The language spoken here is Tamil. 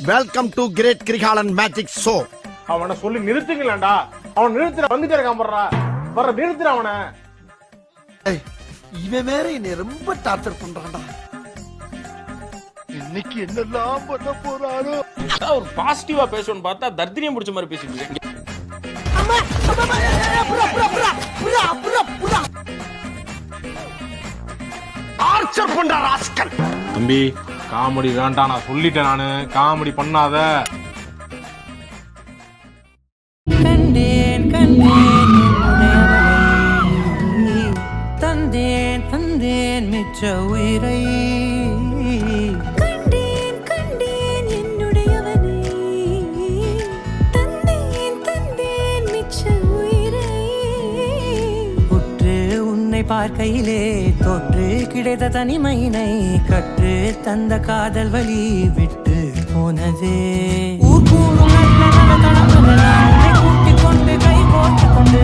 Welcome to great Kirikalan magic show. அவனை சொல்லி நிறுத்துங்களேன்டா. அவன் நிறுத்துற வந்துட்டே இருக்கான் போடுறா. வர நிறுத்துற அவனை. இவன் வேற என்னை ரொம்ப டார்ச்சர் பண்றான்டா. இன்னைக்கு என்னெல்லாம் பண்ண போறாரோ. ஒரு பாசிட்டிவா பேசணும்னு பார்த்தா தர்தினியம் முடிச்ச மாதிரி பேசிட்டு இருக்கீங்க. டார்ச்சர் பண்ற ராஸ்கல். தம்பி காமெடி வேண்டாம், நான் சொல்லிட்டேன். நானு காமெடி பண்ணாத. கண்டேன் கண்டேன் தந்தேன் தந்தேன் மிச்ச உயிரை கண்டேன் கண்டேன் என்னுடையவனை தந்தேன் தந்தேன் மிச்ச உயிரை உற்று உன்னை பார்க்கையிலே தொற்று கிடைத்த தனிமையினை கற்று தந்த காதல் வழி விட்டு போனதே ஊர் கூடும் கூட்டிக் கொண்டு கை கோர்த்து கொண்டு